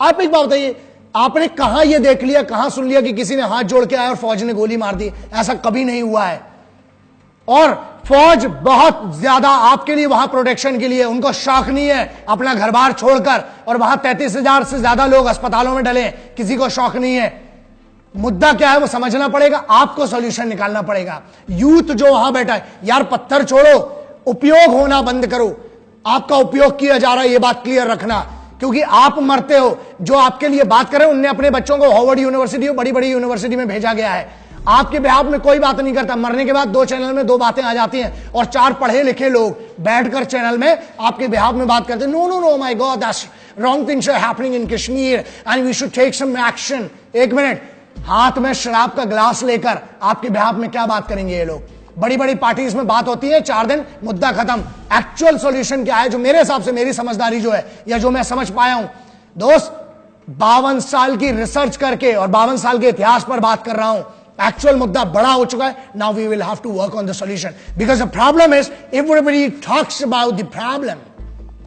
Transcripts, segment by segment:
आप एक बात बताइए, आपने कहां यह देख लिया, कहां सुन लिया कि किसी ने हाथ जोड़ के आया और फौज ने गोली मार दी? ऐसा कभी नहीं हुआ है। और फौज बहुत ज्यादा आपके लिए वहां प्रोटेक्शन के लिए, उनको शौक नहीं है अपना घर बार छोड़कर, और वहां 33,000 से ज्यादा लोग अस्पतालों में डले, किसी को शौक नहीं है। मुद्दा क्या है वो समझना पड़ेगा, आपको सॉल्यूशन निकालना पड़ेगा। यूथ जो वहां बैठा है, यार पत्थर छोड़ो, उपयोग होना बंद करो। आपका उपयोग किया जा रहा है, ये बात क्लियर रखना, क्योंकि आप मरते हो। जो आपके लिए बात कर रहे हैं उनने अपने बच्चों को हार्वर्ड यूनिवर्सिटी और बड़ी बड़ी यूनिवर्सिटी में भेजा गया है। आपके बिहाफ में कोई बात नहीं करता। मरने के बाद 2 चैनल में 2 बातें आ जाती हैं और 4 पढ़े लिखे लोग बैठकर चैनल में आपके बिहाफ में बात करते हैं। No no no my god, that's wrong things are happening in Kashmir and we should take some action. एक मिनट, हाथ में शराब का ग्लास लेकर आपके बिहाफ में क्या बात करेंगे ये लोग? बड़ी बड़ी पार्टीज में बात होती है, 4 दिन मुद्दा खत्म। एक्चुअल सॉल्यूशन क्या है, जो मेरे हिसाब से, मेरी समझदारी जो है या जो मैं समझ पाया हूं दोस्त, 52 साल की रिसर्च करके और 52 साल के इतिहास पर बात कर रहा हूं। एक्चुअल मुद्दा बड़ा हो चुका है। Now we will have to work on the solution, because the problem is everybody talks about the problem,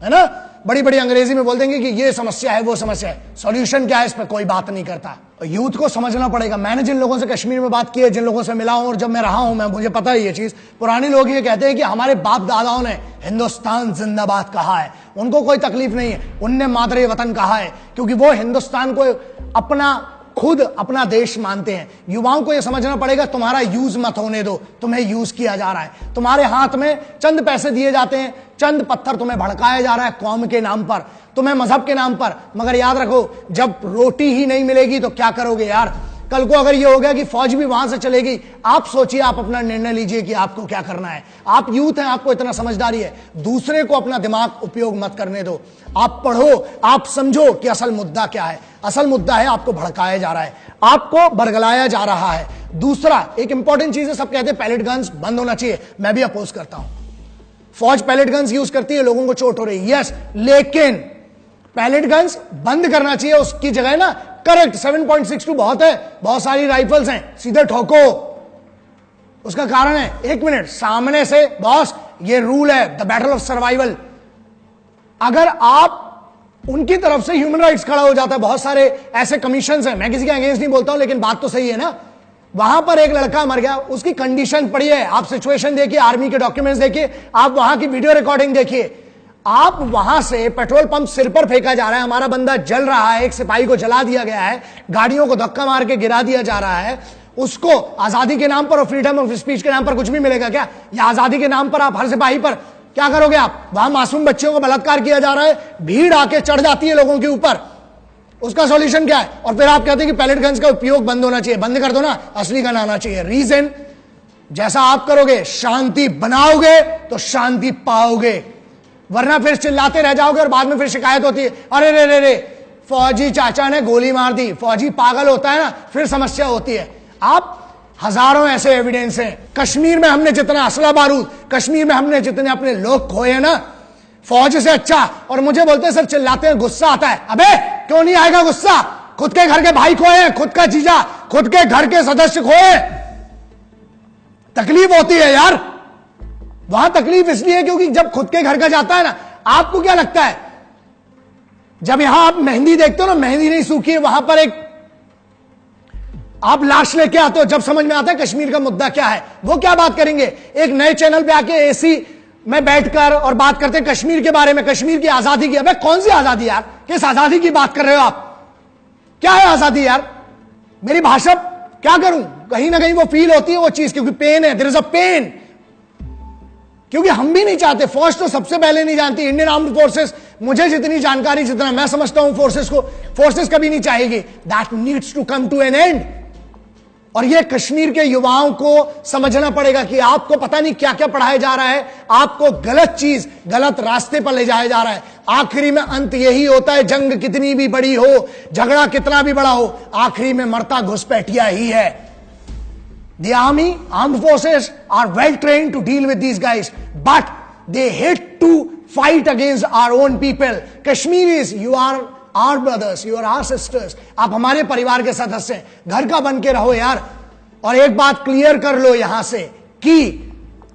है ना? बड़ी बड़ी अंग्रेजी में बोल देंगे कि ये समस्या है, वो समस्या है। सॉल्यूशन क्या है, इस पर कोई बात नहीं करता। यूथ को समझना पड़ेगा। मैंने जिन लोगों से कश्मीर में बात की है, जिन लोगों से मिला हूं और जब मैं रहा हूं, मुझे पता है ये चीज। पुराने लोग ये कहते हैं कि हमारे बाप दादाओं ने हिंदुस्तान जिंदाबाद कहा है, उनको कोई तकलीफ नहीं है, उनने मादरे वतन कहा है, क्योंकि वो हिंदुस्तान को खुद अपना देश मानते हैं। युवाओं को यह समझना पड़ेगा, तुम्हारा यूज मत होने दो, तुम्हें यूज किया जा रहा है। तुम्हारे हाथ में चंद पैसे दिए जाते हैं, चंद पत्थर तुम्हें भड़काया जा रहा है कौम के नाम पर, तुम्हें मजहब के नाम पर। मगर याद रखो, जब रोटी ही नहीं मिलेगी तो क्या करोगे यार? कल को अगर ये हो गया कि फौज भी वहां से चलेगी, आप सोचिए, आप अपना निर्णय लीजिए कि आपको क्या करना है। आप यूथ हैं, आपको इतना समझदारी है, दूसरे को अपना दिमाग उपयोग मत करने दो। आप पढ़ो, आप समझो कि असल मुद्दा क्या है। असल मुद्दा है आपको भड़काया जा रहा है, आपको बरगलाया जा रहा है। दूसरा एक इंपॉर्टेंट चीज है, सब कहते हैं पैलेट गन्स बंद होना चाहिए, मैं भी अपोज करता हूं। फौज पैलेट गन्स यूज करती है, लोगों को चोट हो रही है, यस, लेकिन पैलेट गन्स बंद करना चाहिए। उसकी जगह ना, करेक्ट, 7.62 बहुत है, बहुत सारी राइफल्स हैं, सीधे ठोको। उसका कारण है, एक मिनट, सामने से बॉस, ये रूल है, द बैटल ऑफ सर्वाइवल। अगर आप उनकी तरफ से ह्यूमन राइट्स खड़ा हो जाता है, बहुत सारे ऐसे कमीशंस हैं, मैं किसी के अगेंस्ट नहीं बोलता हूं, लेकिन बात तो सही है ना। वहां पर एक लड़का मर गया, उसकी कंडीशन पढ़िए, आप सिचुएशन देखिए, आर्मी के डॉक्यूमेंट्स देखिए, आप वहां की वीडियो रिकॉर्डिंग देखिए। आप वहां से पेट्रोल पंप सिर पर फेंका जा रहा है, हमारा बंदा जल रहा है, एक सिपाही को जला दिया गया है, गाड़ियों को धक्का मार के गिरा दिया जा रहा है। उसको आजादी के नाम पर और फ्रीडम ऑफ स्पीच के नाम पर कुछ भी मिलेगा क्या? या आजादी के नाम पर आप हर सिपाही पर क्या करोगे? आप वहां मासूम बच्चों को बलात्कार किया जा रहा है, भीड़ आके चढ़ जाती है लोगों के ऊपर, उसका सॉल्यूशन क्या है? और फिर आप कहते हैं कि पैलेट गन्स का उपयोग बंद होना चाहिए। बंद कर दो ना, असली गन आना चाहिए। रीजन, जैसा आप करोगे, शांति बनाओगे तो शांति पाओगे, वरना फिर चिल्लाते रह जाओगे और बाद में फिर शिकायत होती है, अरे रे रे रे फौजी चाचा ने गोली मार दी, फौजी पागल होता है ना, फिर समस्या होती है। आप हजारों ऐसे एविडेंस हैं। कश्मीर में हमने जितना असला बारूद, कश्मीर में हमने जितने अपने लोग खोए हैं ना, फौज से अच्छा। और मुझे बोलते हैं सर चिल्लाते हैं, गुस्सा आता है। अबे क्यों नहीं आएगा गुस्सा? खुद के घर के भाई खोए, खुद का जीजा, खुद के घर के सदस्य खोए, तकलीफ होती है यार। वहां तकलीफ इसलिए क्योंकि जब खुद के घर का जाता है ना, आपको क्या लगता है, जब यहां आप मेहंदी देखते हो ना, मेहंदी नहीं सूखी है, वहां पर एक आप लाश लेके आते हो, जब समझ में आता है कश्मीर का मुद्दा क्या है। वो क्या बात करेंगे, एक नए चैनल पे आके एसी में बैठकर और बात करते हैं कश्मीर के बारे में, कश्मीर की आजादी की। अबे कौन सी आजादी यार, किस आजादी की बात कर रहे हो आप? क्या है आजादी यार? मेरी भाषा क्या करूं, कहीं ना कहीं वो फील होती है वो चीज, क्योंकि पेन है, देयर इज अ पेन। क्योंकि हम भी नहीं चाहते, फौज तो सबसे पहले नहीं जानती, इंडियन आर्म्ड फोर्सेस, मुझे जितनी जानकारी, जितना मैं समझता हूं फोर्सेस को, फोर्सेस कभी नहीं चाहेगी। That needs to come to an end. और ये कश्मीर के युवाओं को समझना पड़ेगा कि आपको पता नहीं क्या क्या पढ़ाया जा रहा है, आपको गलत चीज, गलत रास्ते पर ले जाया जा रहा है। आखिरी में अंत यही होता है, जंग कितनी भी बड़ी हो, झगड़ा कितना भी बड़ा हो, आखिरी में मरता घुसपैठिया ही है। The army, armed forces are well trained to deal with these guys, but they hate to fight against our own people. Kashmiris, you are our brothers, you are our sisters. आप हमारे परिवार के सदस्य हैं, घर का बन के रहो यार। और एक बात क्लियर कर लो यहां से कि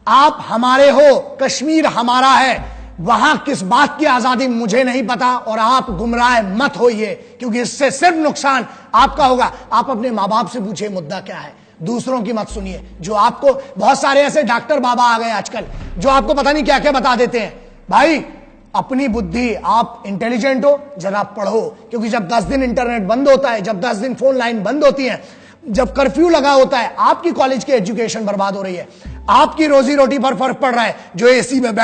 आप हमारे हो, कश्मीर हमारा है। वहां किस बात की आजादी मुझे नहीं पता, और आप गुमराह मत होइए, क्योंकि इससे सिर्फ नुकसान आपका होगा। आप अपने माँ बाप से पूछिए मुद्दा क्या है, दूसरों की मत सुनिए। जो आपको, बहुत सारे ऐसे डॉक्टर बाबा आ गए आजकल जो आपको पता नहीं क्या क्या बता देते हैं। भाई अपनी बुद्धि, आप इंटेलिजेंट हो, जरा पढ़ो, क्योंकि जब 10 दिन इंटरनेट बंद होता है, जब 10 दिन फोन लाइन बंद होती है, जब कर्फ्यू लगा होता है, आपकी कॉलेज की एजुकेशन बर्बाद हो रही है, आपकी रोजी रोटी पर फर्क पड़ रहा है। जो एसी में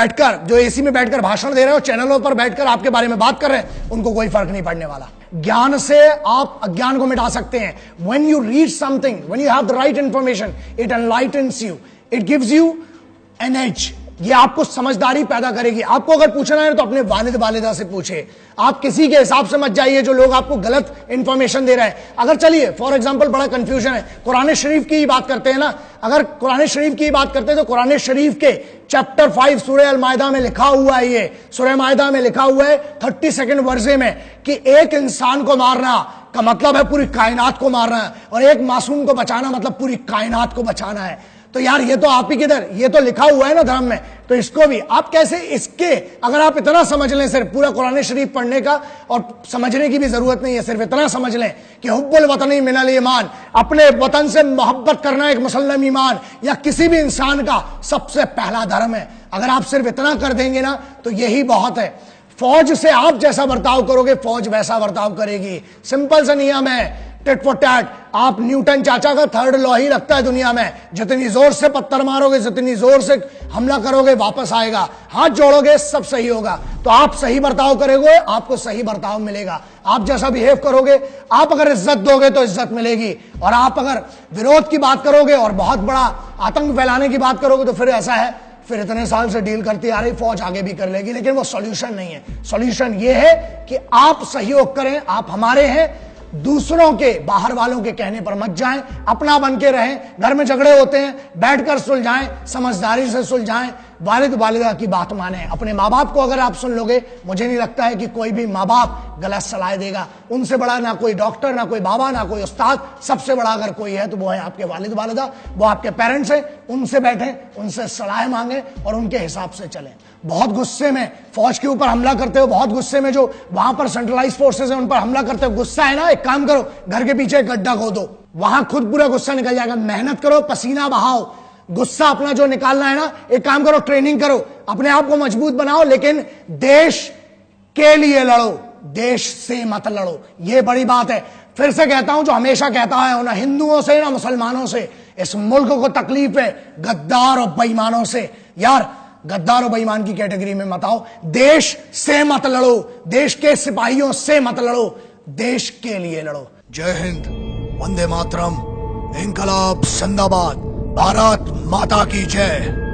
बैठकर भाषण दे रहे हो, चैनलों पर बैठकर आपके बारे में बात कर रहे हैं, उनको कोई फर्क नहीं पड़ने वाला। ज्ञान से आप अज्ञान को मिटा सकते हैं। when you read something, when you have the right information, it enlightens you, it gives you an edge। ये आपको समझदारी पैदा करेगी। आपको अगर पूछना है तो अपने वालिदा से पूछे, आप किसी के हिसाब से मत जाइए जो लोग आपको गलत इंफॉर्मेशन दे रहे हैं। अगर चलिए फॉर एग्जांपल बड़ा कंफ्यूजन है, कुरान शरीफ की बात करते हैं ना, अगर कुरान शरीफ की बात करते हैं तो कुरान शरीफ के चैप्टर 5 सूरह अल-माइदा में लिखा हुआ है, ये सूरह माइदा में लिखा हुआ है 32 वर्जे में कि एक इंसान को मारना का मतलब है पूरी कायनात को मारना, और एक मासूम को बचाना मतलब पूरी कायनात को बचाना है। तो यार ये तो आप ही किधर, ये तो लिखा हुआ है ना धर्म में, तो इसको भी आप कैसे, इसके अगर आप इतना समझ लें, सिर्फ पूरा कुरान शरीफ पढ़ने का और समझने की भी जरूरत नहीं है, सिर्फ इतना समझ लें कि हुब्बुल वतनी मिनल ईमान, अपने वतन से मोहब्बत करना एक मुसल्लम ईमान या किसी भी इंसान का सबसे पहला धर्म है। अगर आप सिर्फ इतना कर देंगे ना तो यही बहुत है। फौज से आप जैसा बर्ताव करोगे, फौज वैसा बर्ताव करेगी। सिंपल सा नियम है, टिट फॉर टैट। आप न्यूटन चाचा का 3rd लॉ ही लगता है दुनिया में, जितनी जोर से पत्थर मारोगे, जितनी जोर से हमला करोगे, वापस आएगा। हाथ जोड़ोगे, सब सही होगा। तो आप सही बर्ताव करोगे, आपको सही बर्ताव मिलेगा। आप जैसा बिहेव करोगे, आप अगर इज्जत दोगे तो इज्जत मिलेगी, और आप अगर विरोध की बात करोगे और बहुत बड़ा आतंक फैलाने की बात करोगे तो फिर ऐसा है, फिर इतने साल से डील करती आ रही फौज आगे भी कर लेगी, लेकिन वो सॉल्यूशन नहीं है। सॉल्यूशन ये है कि आप सहयोग करें, आप हमारे हैं, दूसरों के, बाहर वालों के कहने पर मत जाएं, अपना बन के रहें। घर में झगड़े होते हैं, बैठकर सुलझाएं, समझदारी से सुलझाएं, वालिदा की बात माने। अपने माँ बाप को अगर आप सुन लोगे, मुझे नहीं लगता है कि कोई भी माँ बाप गलत सलाह देगा। उनसे बड़ा ना कोई डॉक्टर, ना कोई बाबा, ना कोई उस्ताद, सबसे बड़ा अगर कोई है तो वो है आपके वालिदा, वो आपके पेरेंट्स हैं। उनसे बैठें, उनसे सलाह मांगे और उनके हिसाब से चलें। बहुत गुस्से में फौज के ऊपर हमला करते हो, बहुत गुस्से में जो वहां पर सेंट्रलाइज फोर्सेस है उन पर हमला करते हो, गुस्सा है ना, एक काम करो, घर के पीछे एक गड्ढा खोदो, वहां खुद पूरा गुस्सा निकल जाएगा। मेहनत करो, पसीना बहाओ, गुस्सा अपना जो निकालना है ना, एक काम करो, ट्रेनिंग करो, अपने आप को मजबूत बनाओ, लेकिन देश के लिए लड़ो, देश से मत लड़ो। ये बड़ी बात है। फिर से कहता हूं, जो हमेशा कहता है, ना हिंदुओं से ना मुसलमानों से इस मुल्क को तकलीफ है, गद्दार और बेईमानों से। यार गद्दार और बेईमान की कैटेगरी में मत आओ। देश से मत लड़ो, देश के सिपाहियों से मत लड़ो, देश के लिए लड़ो। जय हिंद, वंदे मातरम, इंकलाब जिंदाबाद, भारत माता की जय।